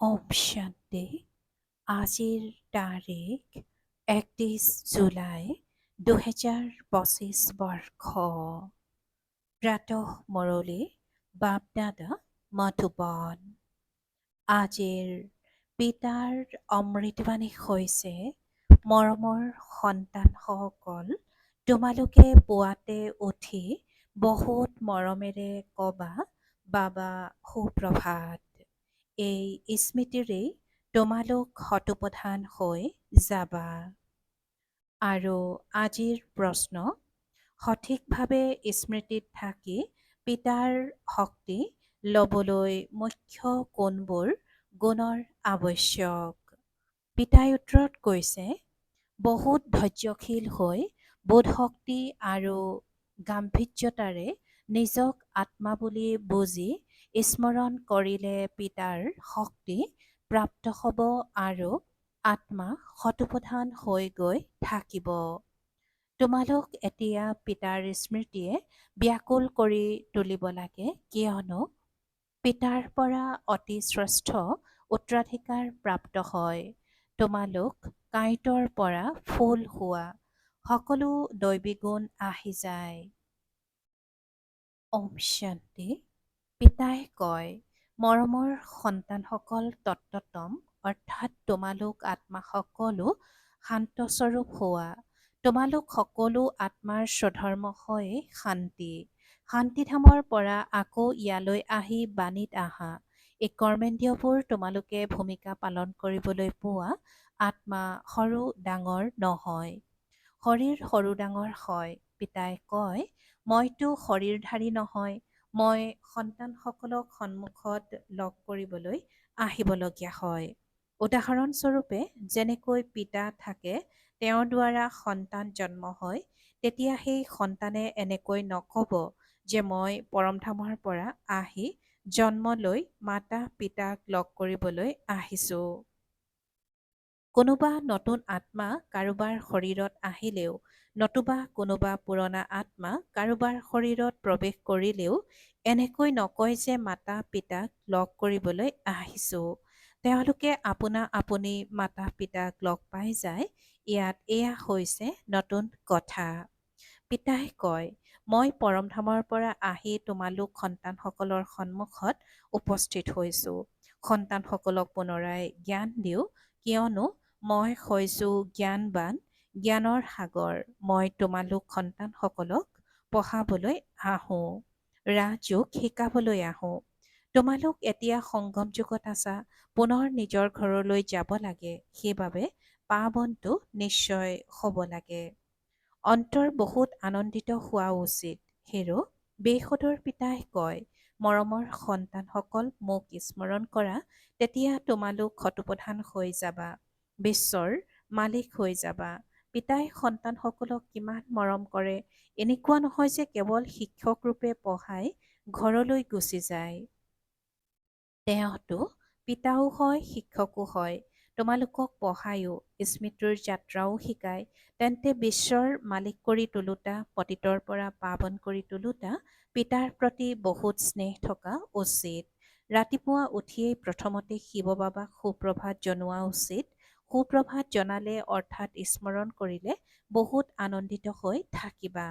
ওম শান্তি। আজিৰ তাৰিখ 31 জুলাই 2025 বৰ্ষ। প্ৰাতঃ মুৰলী বাপদাদা মধুবন। আজিৰ পিতাৰ অমৃতবাণী হৈছে, মৰমৰ সন্তানসকল, তোমালোকে পুৱাতে উঠি বহুত মৰমেৰে কবা, বাবা সুপ্ৰভাত। এই স্মৃতিৰেই তোমালোক শতপ্ৰধান হৈ যাবা। আৰু আজিৰ প্ৰশ্ন, সঠিকভাৱে স্মৃতিত থাকি পিতাৰ শক্তি ল'বলৈ মুখ্য কোনবোৰ গুণৰ আৱশ্যক? পিতাই উত্তৰত কৈছে, বহুত ধৈৰ্যশীল হৈ বোধশক্তি আৰু গাম্ভীৰ্যতাৰে নিজক আত্মা বুলি বুজি স্মৰণ কৰিলে পিতাৰ শক্তি প্ৰাপ্ত হ'ব আৰু আত্মা শতপ্ৰধান হৈ গৈ থাকিব। তোমালোক এতিয়া পিতাৰ স্মৃতিয়ে ব্যাকুল কৰি তুলিব লাগে, কিয়নো পিতাৰ পৰা অতি শ্ৰেষ্ঠ উত্তৰাধিকাৰ প্ৰাপ্ত হয়। তোমালোক কাঁইটৰ পৰা ফুল হোৱা, সকলো দৈবী গুণ আহি যায়। ওম শান্তি। পিতাই কয়, মৰমৰ সন্তানসকল তত্ত্বতম, অৰ্থাৎ তোমালোক আত্মা সকলো শান্তস্বৰূপ হোৱা। তোমালোক সকলো আত্মাৰ স্বধৰ্ম হৈ শান্তি। শান্তিধামৰ পৰা আকৌ ইয়ালৈ আহি বাণীত আহা। এই কৰ্মেন্দ্ৰিয়বোৰ তোমালোকে ভূমিকা পালন কৰিবলৈ পোৱা। আত্মা সৰু ডাঙৰ নহয়, শৰীৰ সৰু ডাঙৰ হয়। পিতাই কয়, মইতো শৰীৰধাৰী নহয়, মই সন্তানসকলক সন্মুখত লগ কৰিবলৈ আহিবলগীয়া হয়। উদাহৰণস্বৰূপে, যেনেকৈ পিতা থাকে, তেওঁৰ দ্বাৰা সন্তান জন্ম হয়, তেতিয়া সেই সন্তানে এনেকৈ নক'ব যে মই পৰমধামৰ পৰা আহি জন্ম লৈ মাতা পিতাক লগ কৰিবলৈ আহিছোঁ। কোনোবা নতুন আত্মা কাৰোবাৰ শৰীৰত আহিলেও, নতুবা কোনোবা পুৰণা আত্মা কাৰোবাৰ শৰীৰত প্ৰৱেশ কৰিলেও এনেকৈ নকয় যে মাতা পিতাক লগ কৰিবলৈ আহিছোঁ। তেওঁলোকে আপোনা আপুনি মাতা পিতাক লগ পাই যায়। ইয়াত এয়া হৈছে নতুন কথা। পিতাই কয়, মই পৰমধামৰ পৰা আহি তোমালোক সন্তানসকলৰ সন্মুখত উপস্থিত হৈছোঁ। সন্তানসকলক পুনৰাই জ্ঞান দিওঁ, কিয়নো মই হৈছোঁ জ্ঞানবান, জ্ঞানৰ সাগৰ। মই তোমালোক সন্তানসকলক পঢ়াবলৈ আহোঁ, ৰাজযোগ শিকাবলৈ আহোঁ। তোমালোক এতিয়া সংগম যুগত আছা, পুনৰ নিজৰ ঘৰলৈ যাব লাগে, সেইবাবে পাৱনটো নিশ্চয় হ'ব লাগে। অন্তৰ বহুত আনন্দিত হোৱা উচিত। হেৰ' বেসুধৰ পিতাই কয়, মৰমৰ সন্তানসকল, মোক স্মৰণ কৰা, তেতিয়া তোমালোক শতপ্ৰধান হৈ যাবা, বিশ্বৰ মালিক হৈ যাবা। পিতাই সন্তানসকলক কিমান মৰম কৰে। এনেকুৱা নহয় যে কেৱল শিক্ষক ৰূপে পঢ়াই ঘৰলৈ গুচি যায়। তেওঁতো পিতাও হয়, শিক্ষকো হয়। তোমালোকক পঢ়ায়ো, স্মৃতিৰ যাত্ৰাও শিকায়। তেন্তে বিশ্বৰ মালিক কৰি তোলোতা, পতিতৰ পৰা পাৱন কৰি তোলোতা পিতাৰ প্ৰতি বহুত স্নেহ থকা উচিত। ৰাতিপুৱা উঠিয়েই প্ৰথমতে শিৱ বাবাক সুপ্ৰভাত জনোৱা উচিত। সুপ্ৰভাত জনালে অৰ্থাৎ স্মৰণ কৰিলে বহুত আনন্দিত হৈ থাকিবা।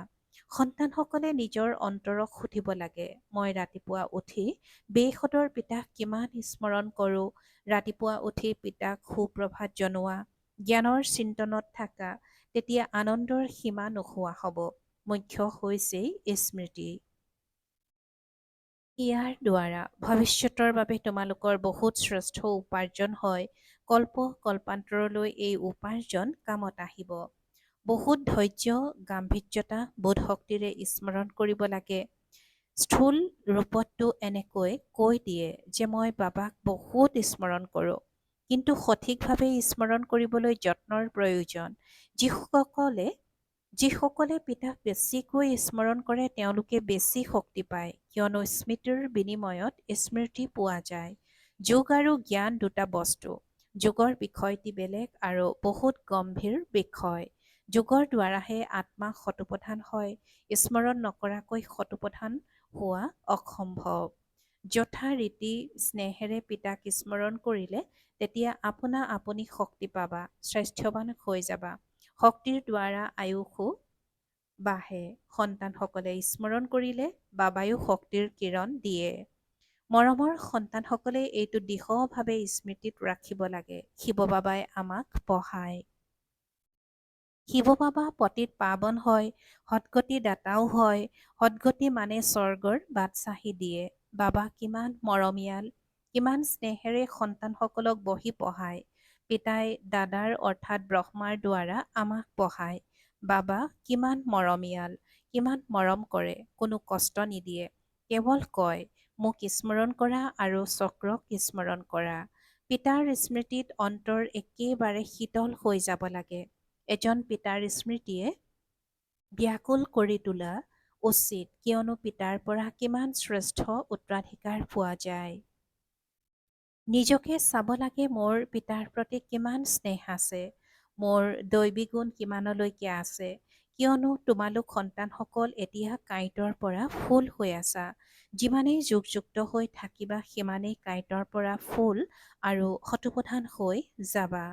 সন্তানসকলে নিজৰ অন্তৰক সুধিব লাগে, মই ৰাতিপুৱা উঠি বেসুধৰ পিতাক কিমান স্মৰণ কৰোঁ। ৰাতিপুৱা উঠি পিতাক সুপ্ৰভাত জনোৱা, জ্ঞানৰ চিন্তনত থাকা, তেতিয়া আনন্দৰ সীমা নোহোৱা হ'ব। মুখ্য হৈছেই স্মৃতি। ইয়াৰ দ্বাৰা ভৱিষ্যতৰ বাবে তোমালোকৰ বহুত শ্ৰেষ্ঠ উপাৰ্জন হয়। কল্প কল্পান্তৰলৈ এই উপাৰ্জন কামত আহিব। বহুত ধৈৰ্য, গাম্ভীৰ্যতা, বোধশক্তিৰে স্মৰণ কৰিব লাগে। স্থূল ৰূপতটো এনেকৈ কৈ দিয়ে যে মই বাবাক বহুত স্মৰণ কৰোঁ, কিন্তু সঠিকভাৱে স্মৰণ কৰিবলৈ যত্নৰ প্ৰয়োজন। যিসকলে পিতাক বেছিকৈ স্মৰণ কৰে, তেওঁলোকে বেছি শক্তি পায়, কিয়নো স্মৃতিৰ বিনিময়ত স্মৃতি পোৱা যায়। যোগ আৰু জ্ঞান দুটা বস্তু। যোগৰ বিষয়টি বেলেগ আৰু বহুত গম্ভীৰ বিষয়। যোগৰ দ্বাৰাহে আত্মা শতপ্ৰধান হয়। স্মৰণ নকৰাকৈ শতপ্ৰধান হোৱা অসম্ভৱ। যথা ৰীতি স্নেহেৰে পিতাক স্মৰণ কৰিলে তেতিয়া আপোনা আপুনি শক্তি পাবা, স্বাস্থ্যৱান হৈ যাবা। শক্তিৰ দ্বাৰা আয়ুসো বাঢ়ে। সন্তানসকলে স্মৰণ কৰিলে বাবায়ো শক্তিৰ কিৰণ দিয়ে। মৰমৰ সন্তানসকলে এইটো দৃঢ়ভাৱে স্মৃতিত ৰাখিব লাগে। শিৱ বাবাই আমাক পঢ়ায়। শিৱ বাবা পতিত পাৱন হয়, সদ্গতি দাতাও হয়। সদ্গতি মানে স্বৰ্গৰ বাটচাহি দিয়ে। বাবা কিমান মৰমীয়াল, কিমান স্নেহেৰে সন্তানসকলক বহি পঢ়ায়। পিতাই দাদাৰ অৰ্থাৎ ব্ৰহ্মাৰ দ্বাৰা আমাক পঢ়ায়। বাবা কিমান মৰমীয়াল, কিমান মৰম কৰে, কোনো কষ্ট নিদিয়ে। কেৱল কয়, মোক স্মৰণ কৰা আৰু চক্ৰক স্মৰণ কৰা। পিতাৰ স্মৃতিত অন্তৰ একেবাৰে শীতল হৈ যাব লাগে। এজন পিতাৰ স্মৃতিয়ে ব্যাকুল কৰি তোলা উচিত, কিয়নো পিতাৰ পৰা কিমান শ্ৰেষ্ঠ উত্তৰাধিকাৰ পোৱা যায়। নিজকে চাব লাগে, মোৰ পিতাৰ প্ৰতি কিমান স্নেহ আছে, মোৰ দৈবী গুণ কিমানলৈকে আছে। কিয়নো তোমালোক সন্তানসকল এতিয়া কাঁইটৰ পৰা ফুল হৈ আছা। যিমানেই যুগযুক্ত হৈ থাকিবা সিমানেই কাঁইটৰ পৰা ফুল আৰু শতপ্ৰধান হৈ যাবা।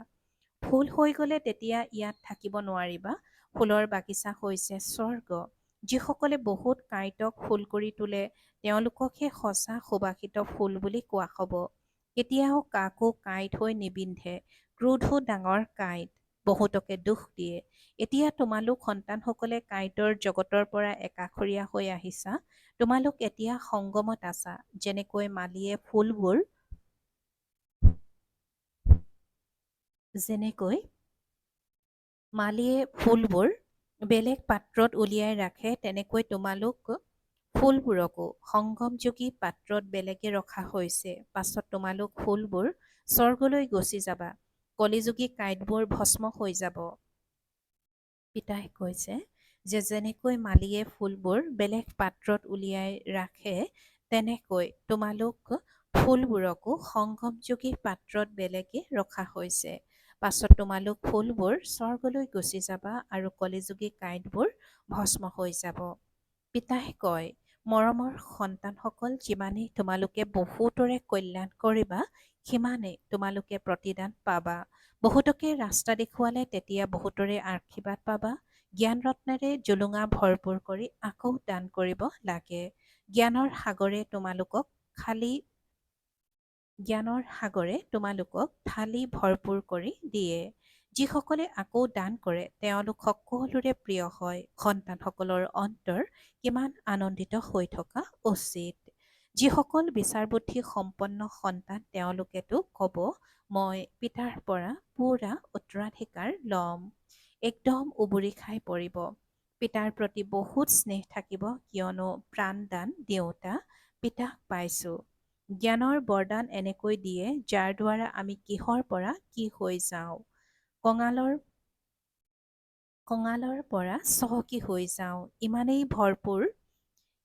ফুল হৈ গ'লে তেতিয়া ইয়াত থাকিব নোৱাৰিবা। ফুলৰ বাগিচা হৈছে স্বৰ্গ। যিসকলে বহুত কাঁইটক ফুল কৰি তোলে তেওঁলোককহে সঁচা সুবাসিত ফুল বুলি কোৱা হ'ব। কেতিয়াও কাকো কাঁইট হৈ নিবিন্ধে। ক্ৰোধো ডাঙৰ কাঁইট, বহুতকে দুখ দিয়ে। এতিয়া তোমালোক সন্তানসকলে কাঁইটৰ জগতৰ পৰা একাষৰীয়া হৈ আহিছা। তোমালোক এতিয়া সংগমত আছা। যেনেকৈ মালিয়ে ফুলবোৰ বেলেগ পাত্ৰত উলিয়াই ৰাখে, তেনেকৈ তোমালোক ফুলবোৰকো সংগমযোগী পাত্ৰত বেলেগে ৰখা হৈছে। পাছত তোমালোক ফুলবোৰ স্বৰ্গলৈ গুচি যাবা। কলিযুগী কাঁইটবোৰ ভস্ম হৈ যাব। পিতাই কৈছে যে যেনেকৈ মালিয়ে ফুলবোৰ বেলেগ পাত্ৰত উলিয়াই ৰাখে, তেনেকৈ তোমালোক ফুলবোৰকো সংগমযোগী পাত্ৰত বেলেগে ৰখা হৈছে। পাছত তোমালোক ফুলবোৰ স্বৰ্গলৈ গুচি যাবা আৰু কলিযুগী কাঁইটবোৰ ভস্ম হৈ যাব। পিতাই কয়, মৰমৰ সন্তানসকল, যিমানেই তোমালোকে বহুতৰে কল্যাণ কৰিবা সিমানেই তোমালোকে প্ৰতিদান পাবা। বহুতকে ৰাস্তা দেখুৱালে তেতিয়া বহুতৰে আশীৰ্বাদ পাবা। জ্ঞান ৰত্নেৰে জুলুঙা ভৰপূৰ কৰি আকৌ দান কৰিব লাগে। জ্ঞানৰ সাগৰে তোমালোকক থালি ভৰপূৰ কৰি দিয়ে। যিসকলে আকৌ দান কৰে তেওঁলোক সকলোৰে প্ৰিয় হয়। সন্তানসকলৰ অন্তৰ কিমান আনন্দিত হৈ থকা উচিত। যিসকল বিচাৰ বুদ্ধি সম্পন্ন সন্তান তেওঁলোকেতো ক'ব, মই পিতাৰ পৰা পুৰা উত্তৰাধিকাৰ ল'ম। একদম উবুৰি খাই পৰিব। পিতাৰ প্ৰতি বহুত স্নেহ থাকিব, কিয়নো প্ৰাণদান দিওঁতা পিতাক পাইছো। জ্ঞানৰ বৰদান এনেকৈ দিয়ে যাৰ দ্বাৰা আমি কিহৰ পৰা কি হৈ যাওঁ। কঙালৰ পৰা চহকী হৈ যাওঁ।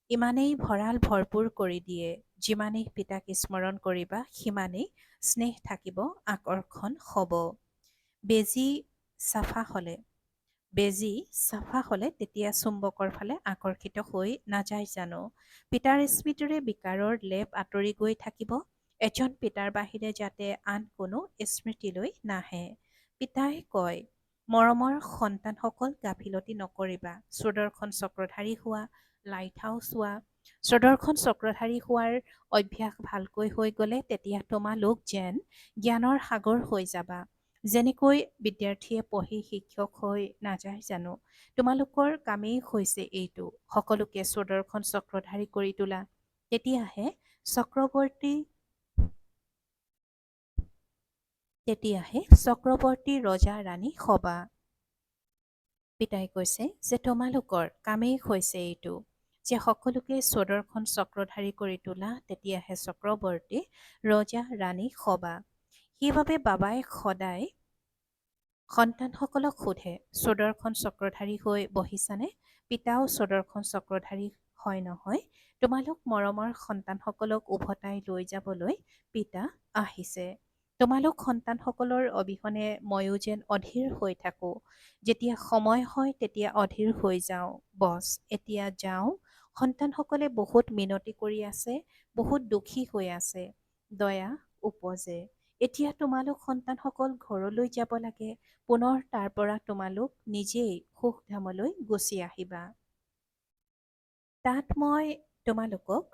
ইমানেই ভঁৰাল ভৰপূৰ কৰি দিয়ে। যিমানেই পিতাক স্মৰণ কৰিবা সিমানেই স্নেহ থাকিব, আকৰ্ষণ হ'ব। বেজী চাফা হ'লে তেতিয়া চুম্বকৰ ফালে আকৰ্ষিত হৈ নাযায় জানো। পিতাৰ স্মৃতিৰে বিকাৰৰ লেপ আঁতৰি গৈ থাকিব। এজন পিতাৰ বাহিৰে যাতে আন কোনো স্মৃতিলৈ নাহে। পিতাই কয়, মৰমৰ সন্তানসকল, গাফিলতি নকৰিবা। সুদৰ্শন চক্ৰধাৰী হোৱা, লাইট হাউচ হোৱা। সুদৰ্শন চক্ৰধাৰী হোৱাৰ অভ্যাস ভালকৈ হৈ গ'লে তেতিয়া তোমালোক যেন জ্ঞানৰ সাগৰ হৈ যাবা। যেনেকৈ বিদ্যাৰ্থীয়ে পঢ়ি শিক্ষক হৈ নাযায় জানো। তোমালোকৰ কামেই হৈছে এইটো, সকলোকে সুদৰ্শন চক্ৰধাৰী কৰি তোলা। তেতিয়াহে চক্ৰৱৰ্তী ৰজা ৰাণী হ'বা। পিতাই কৈছে যে তোমালোকৰ কামেই হৈছে এইটো, যে সকলোকে সুদৰ্শন চক্ৰধাৰী কৰি তোলা, তেতিয়াহে চক্ৰৱৰ্তী ৰজা ৰাণী হ'বা। সেইবাবে বাবাই সদায় সন্তানসকলক সোধে, সুদৰ্শন চক্ৰধাৰী হৈ বহিছানে? পিতাও সুদৰ্শন চক্ৰধাৰী হয় নহয়। তোমালোক মৰমৰ সন্তানসকলক উভতাই লৈ যাবলৈ পিতা আহিছে। তোমালোক সন্তানসকলৰ অবিহনে ময়ো যেন অধীৰ হৈ থাকোঁ। যেতিয়া সময় হয় তেতিয়া অধীৰ হৈ যাওঁ। বছ এতিয়া যাওঁ। সন্তানসকলে বহুত মিনতি কৰি আছে। বহুত দুখী হৈ আছে। দয়া উপজে। এতিয়া তোমালোক সন্তানসকল ঘৰলৈ যাব লাগে। পুনৰ তাৰ পৰা তোমালোক নিজেই সুখধামলৈ গুচি আহিবা। তাত মই তোমালোকক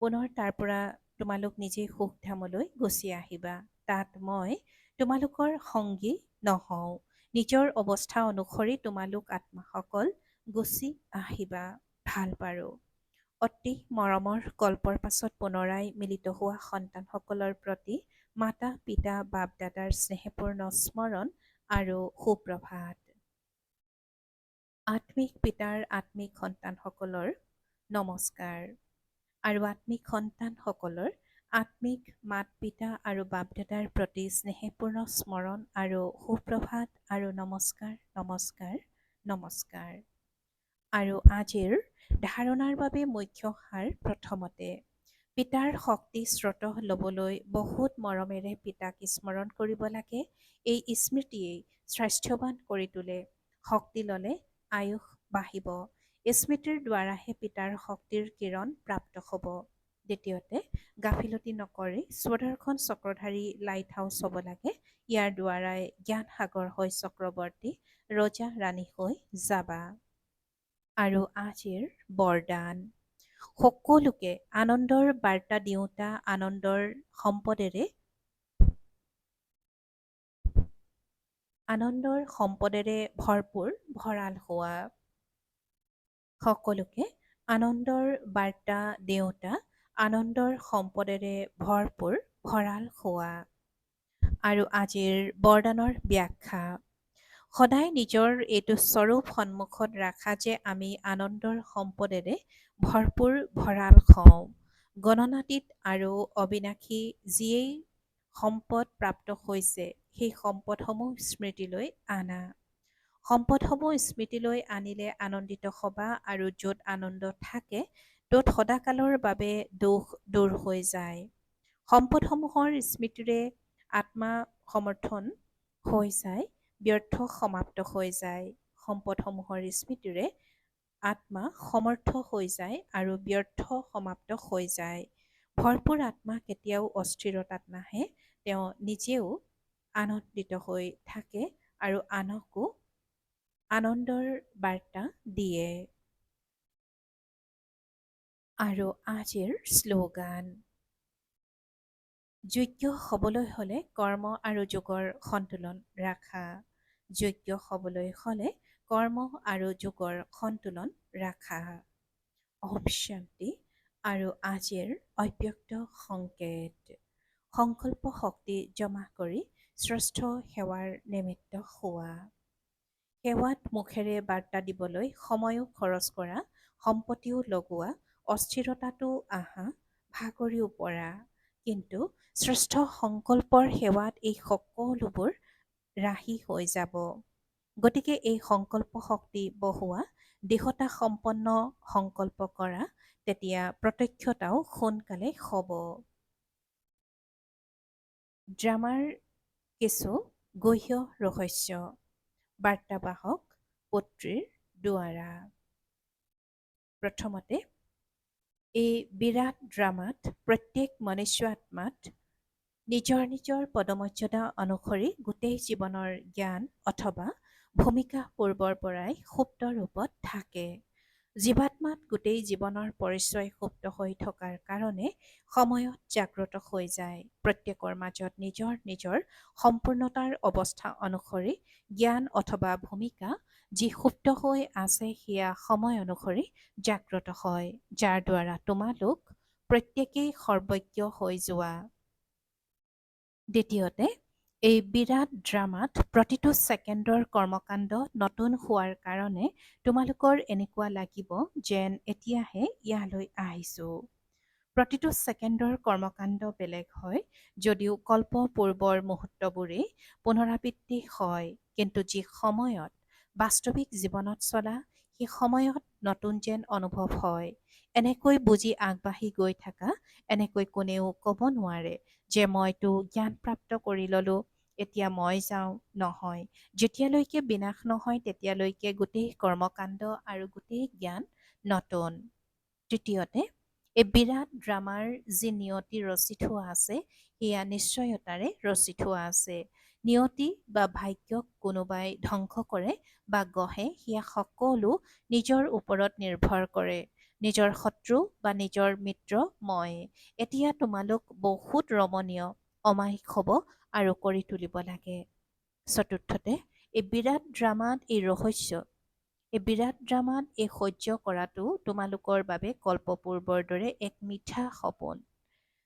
পুনৰ তাৰ পৰা তোমালোক নিজেই সুখধামলৈ গুচি আহিবা। তাত মই তোমালোকৰ সংগী নহওঁ। নিজৰ অৱস্থা অনুসৰি তোমালোক আত্মাসকল গুচি আহিবা। ভাল পাৰো। অতি মৰমৰ কল্পৰ পাছত পুনৰাই মিলিত হোৱা সন্তানসকলৰ প্ৰতি মাতা পিতা বাপ দাদাৰ স্নেহপূৰ্ণ স্মৰণ আৰু সুপ্ৰভাত। আত্মিক পিতাৰ আত্মিক সন্তানসকলৰ নমস্কাৰ আৰু আত্মিক সন্তানসকলৰ আত্মিক মাত পিতা আৰু বাপ দাদাৰ প্ৰতি স্নেহপূৰ্ণ স্মৰণ আৰু সুপ্ৰভাত আৰু নমস্কাৰ নমস্কাৰ নমস্কাৰ। আৰু আজিৰ ধাৰণাৰ বাবে মুখ্য সাৰ প্ৰথমতে পিতাৰ শক্তি স্ৰোত ল'বলৈ বহুত মৰমেৰে পিতাক স্মৰণ কৰিব লাগে। এই স্মৃতিয়েই স্বাস্থ্যৱান কৰি তোলে। শক্তি ল'লে আয়ুস বাঢ়িব। স্মৃতিৰ দ্বাৰাহে পিতাৰ শক্তিৰ কিৰণ প্ৰাপ্ত হ'ব। দ্বিতীয়তে গাফিলতি নকৰি স্বদৰ্শন চক্ৰধাৰী লাইট হাউচ হ'ব লাগে। ইয়াৰ দ্বাৰাই জ্ঞান সাগৰ হৈ চক্ৰৱৰ্তী ৰজা ৰাণী হৈ যাবা। আৰু আজিৰ বৰদান সকলোকে আনন্দৰ বাৰ্তা দিওঁতা আনন্দৰ সম্পদেৰে ভৰপূৰ ভঁৰাল হোৱা। সকলোকে আনন্দৰ বাৰ্তা দেওঁতা আনন্দৰ সম্পদেৰে ভৰপূৰ ভঁৰাল হোৱা। আৰু আজিৰ বৰদানৰ ব্যাখ্যা সদায় নিজৰ এইটো স্বৰূপ সন্মুখত ৰাখা যে আমি আনন্দৰ সম্পদেৰে ভৰপূৰ ভঁৰাল হওঁ। গণনাতীত আৰু অবিনাশী যিয়েই সম্পদ প্ৰাপ্ত হৈছে সেই সম্পদসমূহ স্মৃতিলৈ আনা। সম্পদসমূহ স্মৃতিলৈ আনিলে আনন্দিত হ'বা আৰু য'ত আনন্দ থাকে ত'ত সদাকালৰ বাবে দুখ দূৰ হৈ যায়। সম্পদসমূহৰ স্মৃতিৰে আত্মা সমৰ্থন হৈ যায়, ব্যৰ্থ সমাপ্ত হৈ যায়। সম্পদসমূহৰ স্মৃতিৰে আত্মা সমৰ্থ হৈ যায় আৰু ব্যৰ্থ সমাপ্ত হৈ যায়। ভৰপূৰ আত্মা কেতিয়াও অস্থিৰতাত নাহে। তেওঁ নিজেও আনন্দিত হৈ থাকে আৰু আনকো আনন্দৰ বাৰ্তা দিয়ে। আৰু আজিৰ শ্লোগান যোগ্য হ'বলৈ হ'লে কৰ্ম আৰু যোগৰ সন্তুলন ৰাখা। যোগ্য হ'বলৈ হ'লে কৰ্ম আৰু যোগৰ সন্তুলন ৰাখা। ওম শান্তি। আৰু আজিৰ অব্যক্ত সংকেত সংকল্প শক্তি জমা কৰি শ্ৰেষ্ঠ সেৱাৰ নিমিত্ত হোৱা। সেৱাত মুখেৰে বাৰ্তা দিবলৈ সময়ো খৰচ কৰা, সম্পত্তিও লগোৱা, অস্থিৰতাটো আহা, ভাগৰিও পৰা। কিন্তু শ্ৰেষ্ঠ সংকল্পৰ সেৱাত এই সকলোবোৰ ৰাহি হৈ যাব। গতিকে এই সংকল্প শক্তি বহোৱা, দৃঢ়তা সম্পন্ন সংকল্প কৰা, তেতিয়া প্ৰত্যক্ষতাও সোনকালে হ'ব। ড্ৰামাৰ কিছু গহ্য ৰহস্য বাৰ্তাবাহক পুত্ৰীৰ দ্বাৰা। প্ৰথমতে এই বিৰাট ড্ৰামাত প্ৰত্যেক মনুষ্য আত্মাত নিজৰ নিজৰ পদমৰ্যাদা অনুসৰি গোটেই জীৱনৰ জ্ঞান অথবা ভূমিকা পূৰ্বৰ পৰাই সুপ্ত ৰূপত থাকে। জীৱাত্মাত গোটেই জীৱনৰ পৰিচয় সুপ্ত হৈ থকাৰ কাৰণে সময়ত জাগ্ৰত হৈ যায়। প্ৰত্যেকৰ মাজত নিজৰ নিজৰ সম্পূৰ্ণতাৰ অৱস্থা অনুসৰি জ্ঞান অথবা ভূমিকা যি সুপ্ত হৈ আছে সেয়া সময় অনুসৰি জাগ্ৰত হয়, যাৰ দ্বাৰা তোমালোক প্ৰত্যেকেই সৰ্বজ্ঞ হৈ যোৱা। দ্বিতীয়তে এই বিৰাট ড্ৰামাত প্ৰতিটো ছেকেণ্ডৰ কৰ্মকাণ্ড নতুন হোৱাৰ কাৰণে তোমালোকৰ এনেকুৱা লাগিব যেন এতিয়াহে ইয়ালৈ আহিছোঁ। প্ৰতিটো ছেকেণ্ডৰ কৰ্মকাণ্ড বেলেগ হয় যদিও কল্প পূৰ্বৰ মুহূৰ্তবোৰেই পুনৰাবৃত্তি হয়, কিন্তু যি সময়ত বাস্তৱিক জীৱনত চলা সেই সময়ত নতুন যেন অনুভৱ হয়। এনেকৈ বুজি আগবাঢ়ি গৈ থাকা, এনেকৈ কোনেও ক'ব নোৱাৰে যে মইতো জ্ঞান প্ৰাপ্ত কৰি ল'লোঁ, এতিয়া মই যাওঁ, নহয়। যেতিয়ালৈকে বিনাশ নহয় তেতিয়ালৈকে গোটেই কৰ্মকাণ্ড আৰু গোটেই জ্ঞান নতুন। তৃতীয়তে এই বিৰাট ড্ৰামাৰ যি নিয়তি ৰচি থোৱা আছে সেয়া নিশ্চয়তাৰে ৰচি থোৱা আছে। নিয়তি বা ভাগ্যক কোনোবাই ধ্বংস কৰে বা গঢ়ে সেয়া সকলো নিজৰ ওপৰত নিৰ্ভৰ কৰে। নিজৰ শত্ৰু বা নিজৰ মিত্ৰ মই। এতিয়া তোমালোক বহুত ৰমণীয়, অমায়িক হ'ব আৰু কৰি তুলিব লাগে। চতুৰ্থতে, এই বিৰাট ড্ৰামাত এই ৰহস্য, এই বিৰাট ড্ৰামাত এই সহ্য কৰাটো তোমালোকৰ বাবে কল্পপূৰ্বৰ দৰে এক মিঠা সপোন।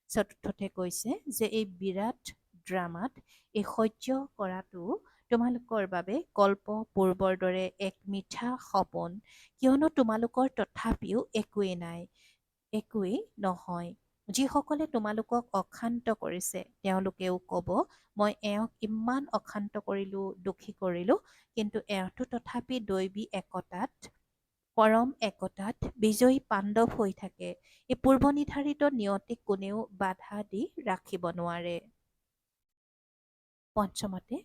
চতুৰ্থতে কৈছে যে এই বিৰাট ড্ৰামাত এই সহ্য কৰাটো তোমালোকৰ বাবে কল্পপূৰ্বৰ দৰে এক মিঠা সপোন, কিয়নো তোমালোকৰ তথাপিও একোৱেই নাই, একোৱেই নহয়। যিসকলে তোমালোকক অশান্ত কৰিছে তেওঁলোকেও ক'ব, মই এওঁক ইমান অশান্ত কৰিলোঁ, দুখী কৰিলোঁ, কিন্তু এওঁতো তথাপি দৈবী একতাত, পৰম একতাত বিজয়ী পাণ্ডৱ হৈ থাকে। এই পূৰ্বনিৰ্ধাৰিত নিয়তিক কোনেও বাধা দি ৰাখিব নোৱাৰে। পঞ্চমতে,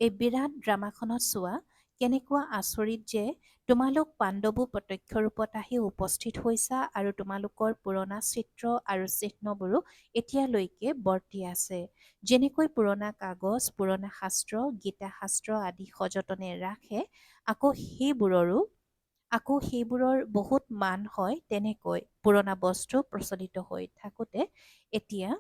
এই বিৰাট ড্ৰামাখনত চোৱা কেনেকুৱা আচৰিত যে তোমালোক পাণ্ডৱো প্ৰত্যক্ষ ৰূপত আহি উপস্থিত হৈছা আৰু তোমালোকৰ পুৰণা চিত্ৰ আৰু চিহ্নবোৰো এতিয়ালৈকে বৰ্তি আছে। যেনেকৈ পুৰণা কাগজ, পুৰণা শাস্ত্ৰ, গীতা শাস্ত্ৰ আদি সযতনে ৰাখে, আকৌ সেইবোৰৰ বহুত মান হয়, তেনেকৈ পুৰণা বস্তু প্ৰচলিত হৈ থাকোঁতে এতিয়া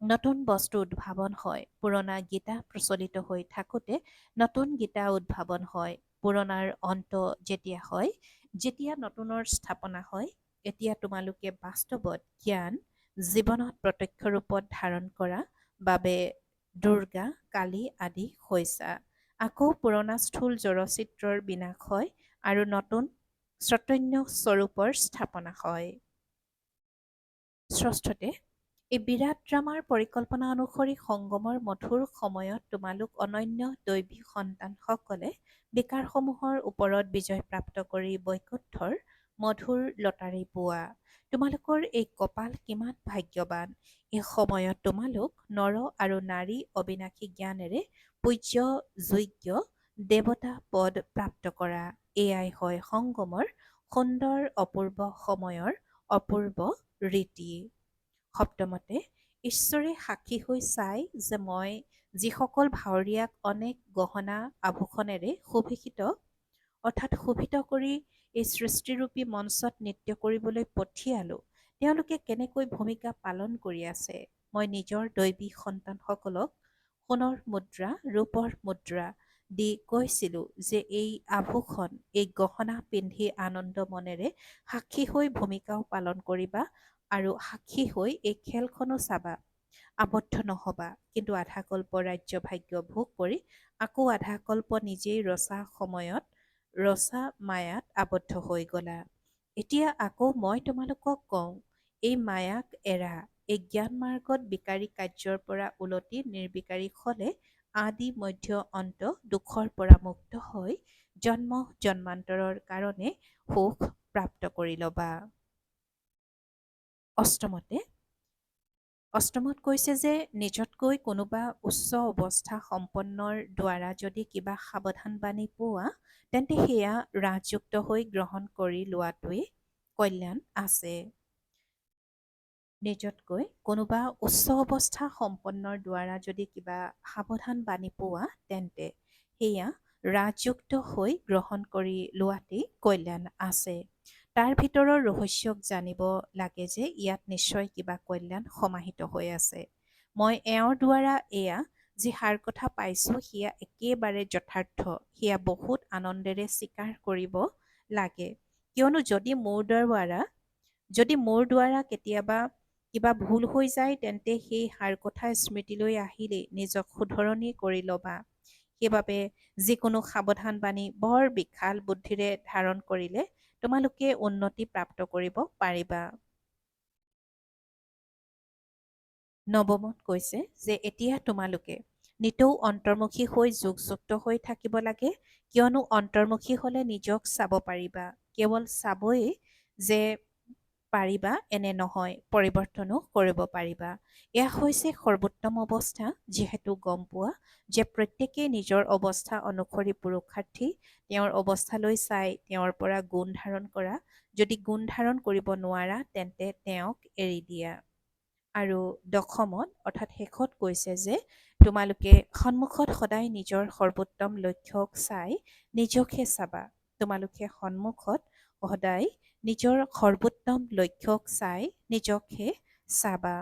নতুন বস্তু উদ্ভাৱন হয়। পুৰণা গীতা প্ৰচলিত হৈ থাকোঁতে নতুন গীতা উদ্ভাৱন হয়। পুৰণাৰ অন্ত যেতিয়া হয়, যেতিয়া নতুনৰ স্থাপনা হয়, এতিয়া তোমালোকে বাস্তৱত জ্ঞান জীৱনত প্ৰত্যক্ষ ৰূপত ধাৰণ কৰা বাবে দুৰ্গা, কালী আদি হৈছা। আকৌ পুৰণা স্থূল জড়চিত্ৰৰ বিনাশ হয় আৰু নতুন চৈতন্য স্বৰূপৰ স্থাপনা হয়। ষষ্ঠতে, এই বিৰাট ড্ৰামাৰ পৰিকল্পনা অনুসৰি সংগমৰ মধুৰ সময়ত তোমালোক অনন্য দৈৱী সন্তানসকলে বিকাৰসমূহৰ ওপৰত বিজয় প্ৰাপ্ত কৰি বৈকুণ্ঠৰ মধুৰ লটাৰী পোৱা। তোমালোকৰ এই কপাল কিমান ভাগ্যৱান। এই সময়ত তোমালোক নৰ আৰু নাৰী অবিনাশী জ্ঞানেৰে পূজ্য যোগ্য দেৱতা পদ প্ৰাপ্ত কৰা। এয়াই হয় সংগমৰ সুন্দৰ অপূৰ্ব সময়ৰ অপূৰ্ব ৰীতি। সপ্তমতে, ঈশ্বৰে সাক্ষী হৈ চাই যে মই যিসকল ভাৱৰীয়াক অনেক গহনা আভূষণেৰে সুভূষিত অৰ্থাৎ শোভিত কৰি এই সৃষ্টিৰূপী মঞ্চত নৃত্য কৰিবলৈ পঠিয়ালোঁ, তেওঁলোকে কেনেকৈ ভূমিকা পালন কৰি আছে। মই নিজৰ দৈৱী সন্তানসকলক সোণৰ মুদ্ৰা, ৰূপৰ মুদ্ৰা দি কৈছিলোঁ যে এই আভূষণ, এই গহনা পিন্ধি আনন্দ মনেৰে সাক্ষী হৈ ভূমিকাও পালন কৰিবা আৰু সাক্ষী হৈ এই খেলখনো চাবা। আবদ্ধ নহবা, কিন্তু আধাকল্প ৰাজ্য ভাগ্য ভোগ কৰি আকৌ আধাকল্প নিজেই ৰচা মায়াত আবদ্ধ হৈ গলা। এতিয়া আকৌ মই তোমালোকক কওঁ, এই মায়াক এৰা, এই জ্ঞান মাৰ্গত বিকাৰী কাৰ্যৰ পৰা ওলটি নিৰ্বিকাৰী হলে আদি মধ্য অন্ত দুখৰ পৰা মুক্ত হৈ জন্ম জন্মান্তৰৰ কাৰণে সুখ প্ৰাপ্ত কৰি ল'বা। অষ্টমত কৈছে যে নিজতকৈ কোনোবা উচ্চ অৱস্থা সম্পন্নৰ দ্বাৰা যদি কিবা সাৱধান বাণী পোৱা, তেন্তে সেয়া ৰাজযুক্ত হৈ গ্ৰহণ কৰি লোৱাটোৱেই কল্যাণ আছে। নিজতকৈ কোনোবা উচ্চ অৱস্থা সম্পন্নৰ দ্বাৰা যদি কিবা সাৱধান বাণী পোৱা, তেন্তে সেয়া ৰাজযুক্ত হৈ গ্ৰহণ কৰি লোৱাতেই কল্যাণ আছে। তাৰ ভিতৰৰ ৰহস্যক জানিব লাগে যে ইয়াত নিশ্চয় কিবা কল্যাণ সমাহিত হৈ আছে। মই এওঁৰ দ্বাৰা এয়া যি সাৰ কথা পাইছোঁ সেয়া একেবাৰে যথাৰ্থ, সেয়া বহুত আনন্দেৰে স্বীকাৰ কৰিব লাগে, কিয়নো যদি মোৰ দ্বাৰা কেতিয়াবা কিবা ভুল হৈ যায়, তেন্তে সেই সাৰ কথা স্মৃতিলৈ আহিলেই নিজক শুধৰণি কৰি ল'বা। সেইবাবে যিকোনো সাৱধান বাণী বৰ বিশাল বুদ্ধিৰে ধাৰণ কৰিলে তোমালোকে উন্নতি প্ৰাপ্ত কৰিব পাৰিবা। নৱমত কৈছে যে এতিয়া তোমালোকে নিতৌ অন্তৰ্মুখী হৈ যোগযুক্ত হৈ থাকিব লাগে, কিয়নো অন্তৰ্মুখী হলে নিজক চাব পাৰিবা। কেৱল চাবই যে পাৰিবা এনে নহয়, পৰিৱৰ্তনো কৰিব পাৰিবা। এয়া হৈছে সৰ্বোত্তম অৱস্থা, যিহেতু গম পোৱা যে প্ৰত্যেকেই নিজৰ অৱস্থা অনুসৰি পুৰুষাৰ্থী, তেওঁৰ অৱস্থালৈ চাই তেওঁৰ পৰা গুণ ধাৰণ কৰা। যদি গুণ ধাৰণ কৰিব নোৱাৰা তেন্তে তেওঁক এৰি দিয়া। আৰু দশমত অৰ্থাৎ শেষত কৈছে যে তোমালোকে সন্মুখত সদায় নিজৰ সৰ্বোত্তম লক্ষ্যক চাই নিজকহে চাবা। তোমালোকে সন্মুখত সদায় নিজৰ সৰ্বোত্তম লক্ষ্যক চাই নিজকহে চাবা।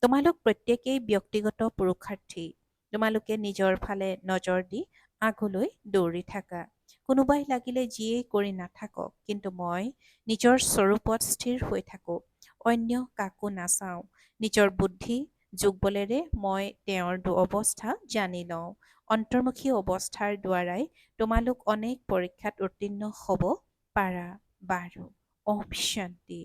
তোমালোক প্ৰত্যেকেই ব্যক্তিগত পুৰুষাৰ্থী। তোমালোকে নিজৰ ফালে নজৰ দি আগলৈ দৌৰি থাকা। কোনোবাই লাগিলে যিয়েই কৰি নাথাকক, কিন্তু মই নিজৰ স্বৰূপত স্থিৰ হৈ থাকোঁ, অন্য কাকো নাচাওঁ। নিজৰ বুদ্ধি যোগবলেৰে মই তেওঁৰ অৱস্থা জানি লওঁ। অন্তৰ্মুখী অৱস্থাৰ দ্বাৰাই তোমালোক অনেক পৰীক্ষাত উত্তীৰ্ণ হ'ব পাৰা। বাৰু, ওম শান্তি।